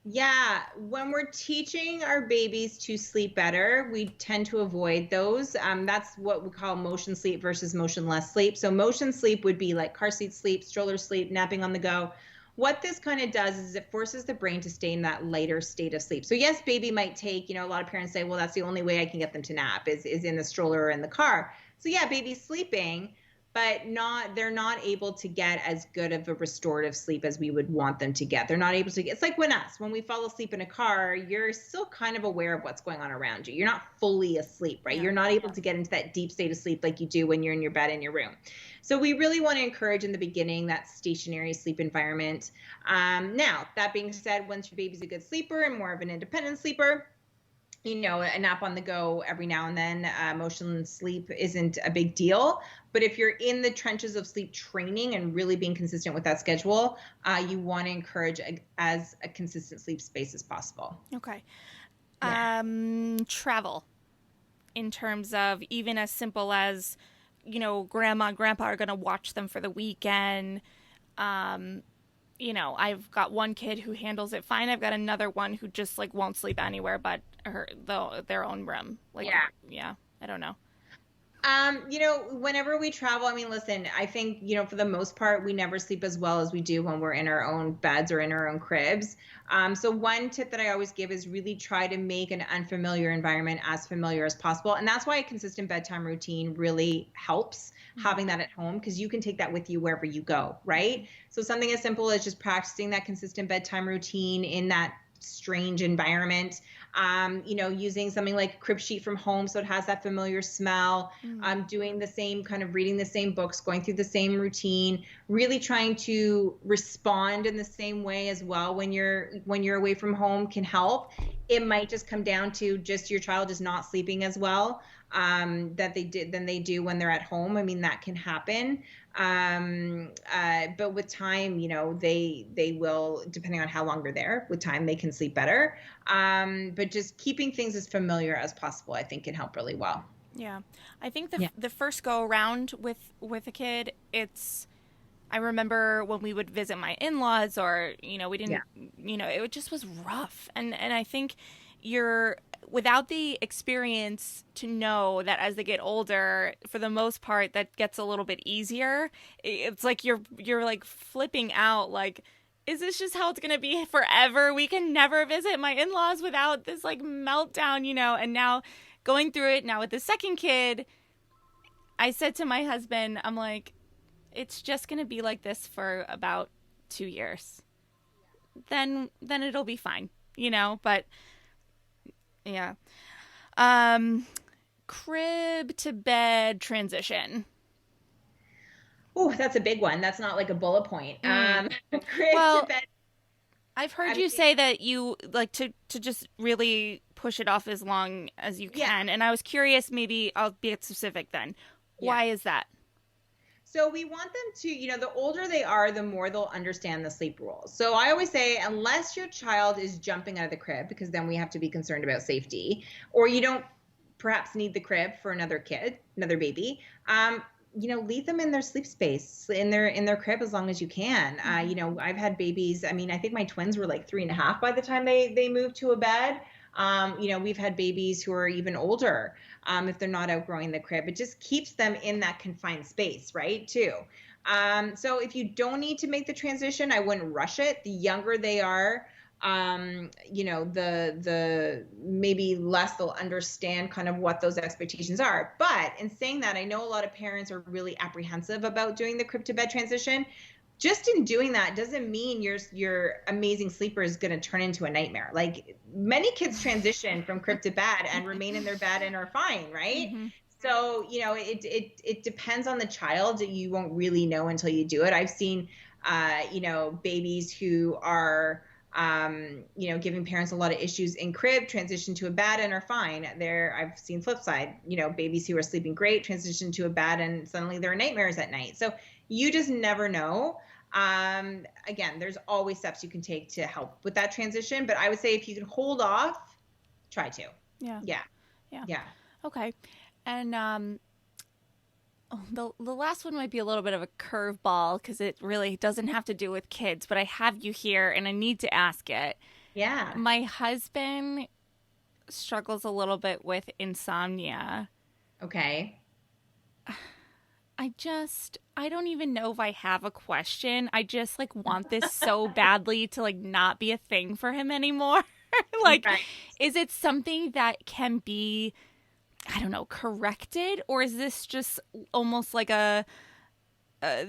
Yeah, when we're teaching our babies to sleep better, we tend to avoid those. That's what we call motion sleep versus motionless sleep. So motion sleep would be like car seat sleep, stroller sleep, napping on the go. What this kind of does is it forces the brain to stay in that lighter state of sleep. So yes, baby might take, a lot of parents say, well, that's the only way I can get them to nap is in the stroller or in the car. So yeah, baby's sleeping, but they're not able to get as good of a restorative sleep as we would want them to get. They're not able to get, it's like when we fall asleep in a car, you're still kind of aware of what's going on around you. You're not fully asleep, right? You're not able to get into that deep state of sleep like you do when you're in your bed in your room. So we really want to encourage in the beginning that stationary sleep environment. Now, that being said, once your baby's a good sleeper and more of an independent sleeper, a nap on the go every now and then, motion sleep isn't a big deal. But if you're in the trenches of sleep training and really being consistent with that schedule, you want to encourage as a consistent sleep space as possible. Okay. Travel, in terms of even as simple as, grandma and grandpa are going to watch them for the weekend. I've got one kid who handles it fine. I've got another one who just like won't sleep anywhere but their own room. Like, yeah, I don't know. Whenever we travel, listen, I think, for the most part, we never sleep as well as we do when we're in our own beds or in our own cribs. So one tip that I always give is really try to make an unfamiliar environment as familiar as possible. And that's why a consistent bedtime routine really helps, having that at home, because you can take that with you wherever you go, right? So something as simple as just practicing that consistent bedtime routine in that strange environment, using something like a crib sheet from home so it has that familiar smell, doing the same kind of reading the same books, going through the same routine, really trying to respond in the same way as well when you're away from home can help. It might just come down to just your child is not sleeping as well than they do when they're at home. That can happen. But with time, they will, depending on how long they're there, with time, they can sleep better. But just keeping things as familiar as possible, I think can help really well. Yeah. I think the first go around with a kid, I remember when we would visit my in-laws or, we didn't, it just was rough. And I think without the experience to know that as they get older, for the most part, that gets a little bit easier. It's like you're like flipping out, like, is this just how it's going to be forever? We can never visit my in-laws without this like meltdown, and now going through it now with the second kid, I said to my husband, I'm like, it's just going to be like this for about 2 years. Then it'll be fine, but yeah. Um, Crib to bed transition. Oh, that's a big one. That's not like a bullet point. Crib to Well, bed. I've heard I you mean, say that you like to just really push it off as long as you yeah, can. And I was curious, maybe I'll be specific then. yeah. Why is that? So we want them to, the older they are, the more they'll understand the sleep rules. So I always say, unless your child is jumping out of the crib, because then we have to be concerned about safety, or you don't perhaps need the crib for another kid, another baby, leave them in their sleep space, in their crib as long as you can. I've had babies. I mean, I think my twins were like 3.5 by the time they moved to a bed. We've had babies who are even older, if they're not outgrowing the crib. It just keeps them in that confined space, right, too. So if you don't need to make the transition, I wouldn't rush it. The younger they are, the maybe less they'll understand kind of what those expectations are. But in saying that, I know a lot of parents are really apprehensive about doing the crib to bed transition. Just in doing that doesn't mean your amazing sleeper is going to turn into a nightmare. Like, many kids transition from crib to bed and remain in their bed and are fine, right? Mm-hmm. So, it depends on the child. You won't really know until you do it. I've seen, babies who are, giving parents a lot of issues in crib, transition to a bed and are fine. I've seen flip side, babies who are sleeping great, transition to a bed and suddenly there are nightmares at night. So you just never know. Again, there's always steps you can take to help with that transition, but I would say if you can hold off, try to. Yeah. Yeah. Yeah. Yeah. Okay. And the last one might be a little bit of a curveball because it really doesn't have to do with kids, but I have you here and I need to ask it. Yeah. My husband struggles a little bit with insomnia. Okay. I don't even know if I have a question. I just like want this so badly to like not be a thing for him anymore. Like, Right. is it something that can be, I don't know, corrected? Or is this just almost like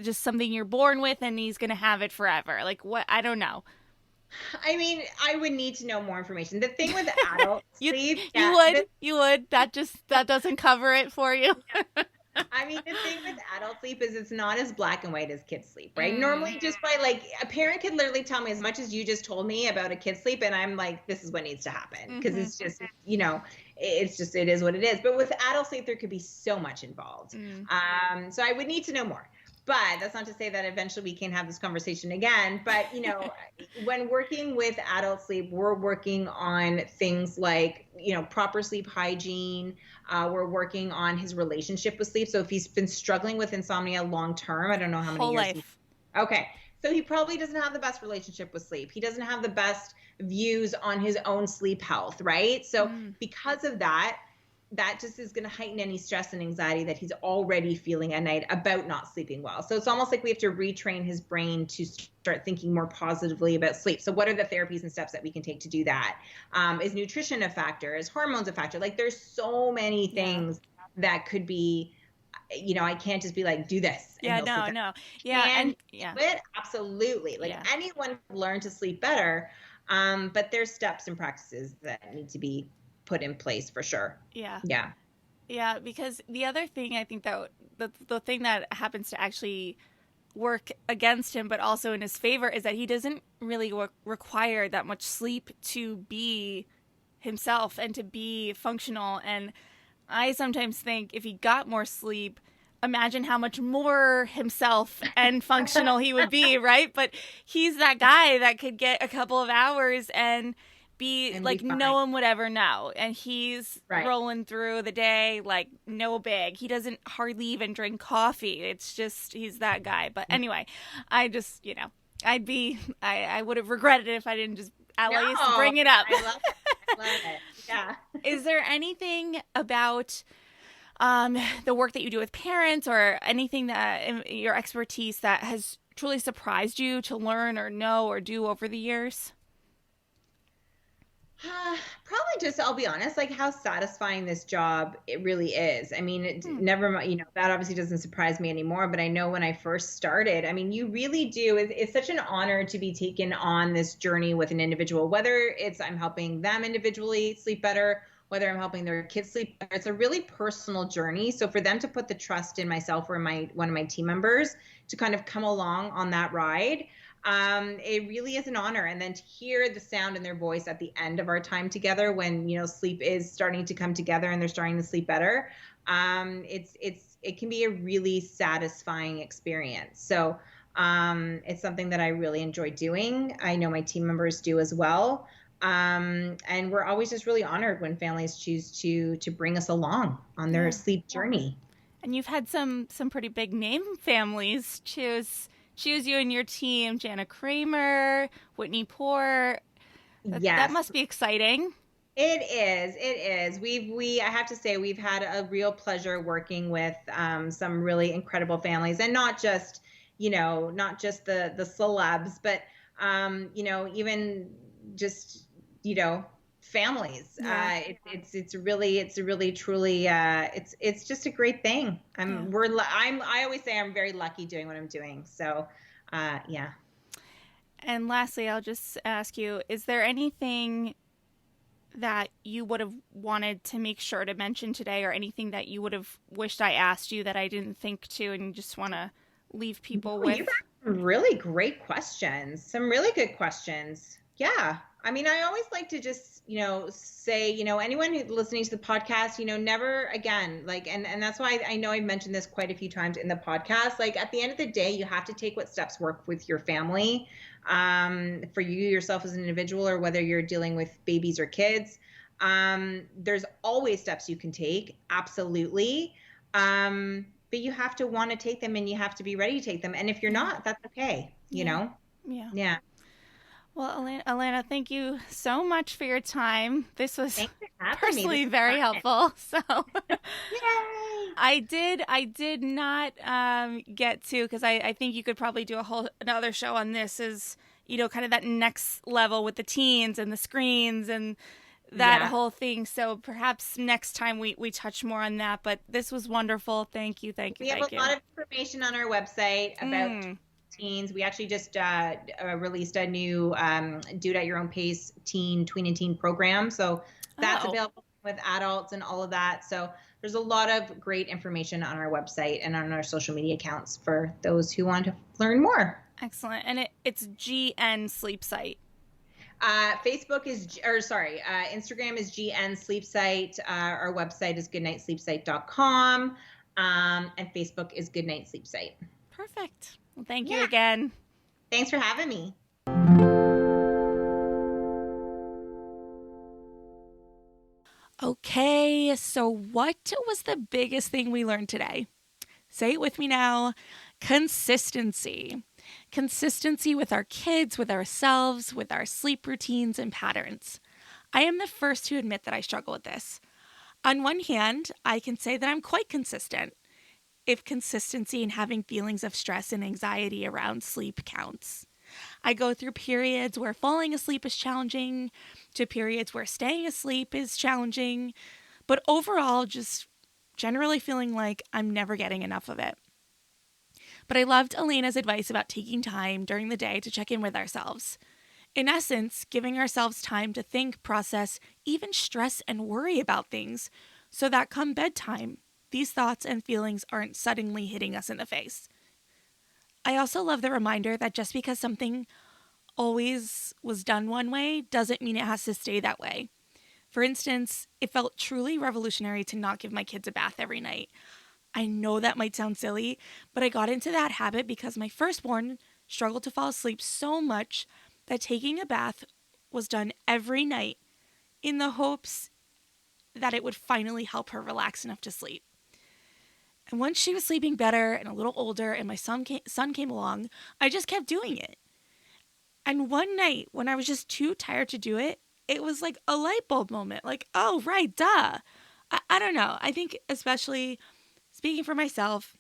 just something you're born with and he's going to have it forever? Like, what? I don't know. I mean, I would need to know more information. The thing with adult sleep, You would. That doesn't cover it for you. I mean, the thing with adult sleep is it's not as black and white as kids sleep, right? Normally, just by like, a parent could literally tell me as much as you just told me about a kid's sleep, and I'm like, this is what needs to happen, because it's just, it is what it is. But with adult sleep, there could be so much involved. So I would need to know more. But that's not to say that eventually we can have this conversation again. But, when working with adult sleep, we're working on things like, proper sleep hygiene. We're working on his relationship with sleep. So if he's been struggling with insomnia long term, I don't know how many Whole years. life. Okay. So he probably doesn't have the best relationship with sleep. He doesn't have the best views on his own sleep health, right? So because of that, that just is going to heighten any stress and anxiety that he's already feeling at night about not sleeping well. So it's almost like we have to retrain his brain to start thinking more positively about sleep. So what are the therapies and steps that we can take to do that? Is nutrition a factor? Is hormones a factor? Like, there's so many things that could be, I can't just be like, do this. Yeah, no. Yeah. And yeah. It? Absolutely. Like, anyone can learn to sleep better. But there's steps and practices that need to be put in place for sure. Yeah, because the other thing I think that the thing that happens to actually work against him but also in his favor is that he doesn't really require that much sleep to be himself and to be functional. And I sometimes think if he got more sleep, imagine how much more himself and functional he would be, right? But he's that guy that could get a couple of hours and be like no one would ever know, and he's rolling through the day like no big. He doesn't hardly even drink coffee. It's just he's that guy. But anyway, I just I would have regretted it if I didn't just at least bring it up. I love it. Yeah. Is there anything about the work that you do with parents or anything that your expertise that has truly surprised you to learn or know or do over the years? Probably just, I'll be honest, like how satisfying this job it really is. I mean, it Hmm. never mind, that obviously doesn't surprise me anymore, but I know when I first started, I mean, you really do. It's such an honor to be taken on this journey with an individual, whether it's I'm helping them individually sleep better, whether I'm helping their kids sleep better. It's a really personal journey. So for them to put the trust in myself or one of my team members to kind of come along on that ride, it really is an honor. And then to hear the sound in their voice at the end of our time together, when sleep is starting to come together and they're starting to sleep better, it can be a really satisfying experience. So it's something that I really enjoy doing. I know my team members do as well. And we're always just really honored when families choose to bring us along on their Yeah. sleep journey. And you've had some pretty big name families choose you and your team. Jana Kramer, Whitney Poore. That Yes. must be exciting. It is. It is. I have to say, we've had a real pleasure working with some really incredible families, and not just the celebs, but even just families. Yeah. It's a really truly it's just a great thing. Yeah. I always say I'm very lucky doing what I'm doing. So yeah. And lastly, I'll just ask you, is there anything that you would have wanted to make sure to mention today, or anything that you would have wished I asked you that I didn't think to and you just want to leave people No, you with? got some really great questions, some really good questions. Yeah. I mean, I always like to just, say, anyone who's listening to the podcast, never again, like, and that's why I know I've mentioned this quite a few times in the podcast. Like, at the end of the day, you have to take what steps work with your family, for you yourself as an individual, or whether you're dealing with babies or kids. There's always steps you can take. Absolutely. But you have to want to take them, and you have to be ready to take them. And if you're Yeah. not, that's okay, Yeah. Yeah. Yeah. Well, Alanna, thank you so much for your time. This was Thanks for having me. This personally is very fun. helpful. So Yay. I did not get to, because I think you could probably do another show on this, is kind of that next level with the teens and the screens and that Yeah. whole thing. So perhaps next time we touch more on that. But this was wonderful. Thank you, thank you, We have thank a you. lot of information on our website about Mm. teens. We actually just released a new Do It at Your Own Pace tween and teen program. So that's Oh, available with adults and all of that. So there's a lot of great information on our website and on our social media accounts for those who want to learn more. excellent. And it's GN Sleep Site. Facebook is, or sorry, Instagram is GN Sleep Site. Our website is goodnightsleepsite.com. And Facebook is Goodnight Sleep Site. Perfect. Well, thank you Yeah. again. Thanks for having me. Okay, so what was the biggest thing we learned today? Say it with me now. Consistency. Consistency with our kids, with ourselves, with our sleep routines and patterns. I am the first to admit that I struggle with this. On one hand, I can say that I'm quite consistent, if consistency in having feelings of stress and anxiety around sleep counts. I go through periods where falling asleep is challenging, to periods where staying asleep is challenging, but overall, just generally feeling like I'm never getting enough of it. But I loved Elena's advice about taking time during the day to check in with ourselves. In essence, giving ourselves time to think, process, even stress and worry about things, so that come bedtime, these thoughts and feelings aren't suddenly hitting us in the face. I also love the reminder that just because something always was done one way doesn't mean it has to stay that way. For instance, it felt truly revolutionary to not give my kids a bath every night. I know that might sound silly, but I got into that habit because my firstborn struggled to fall asleep so much that taking a bath was done every night in the hopes that it would finally help her relax enough to sleep. And once she was sleeping better and a little older and my son came along, I just kept doing it. And one night when I was just too tired to do it, it was like a light bulb moment. Like, oh, right, duh. I don't know. I think, especially speaking for myself,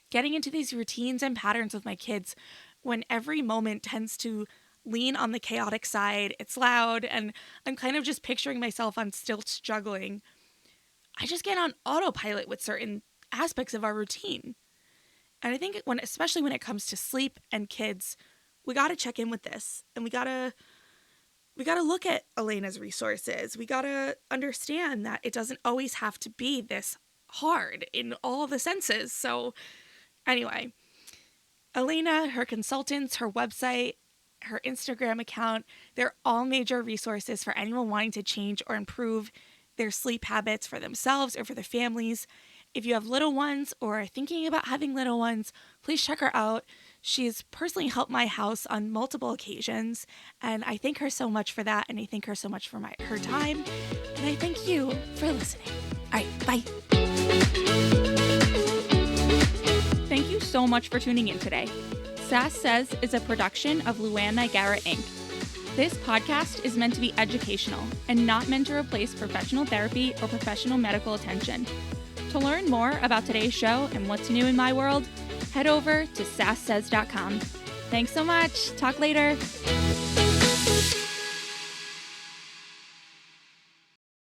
getting into these routines and patterns with my kids when every moment tends to lean on the chaotic side. It's loud, and I'm kind of just picturing myself on stilts juggling. I just get on autopilot with certain aspects of our routine. And I think especially when it comes to sleep and kids, we got to check in with this, and we got to look at Alanna's resources. We got to understand that it doesn't always have to be this hard in all the senses. So anyway, Alanna, her consultants, her website, her Instagram account, they're all major resources for anyone wanting to change or improve their sleep habits for themselves or for their families. If you have little ones or are thinking about having little ones, please check her out. She's personally helped my house on multiple occasions, and I thank her so much for that, and I thank her so much for her time, and I thank you for listening. All right, bye. Thank you so much for tuning in today. Sass Says is a production of Luann Nigara, Inc. This podcast is meant to be educational and not meant to replace professional therapy or professional medical attention. To learn more about today's show and what's new in my world, head over to sasssays.com. Thanks so much. Talk later.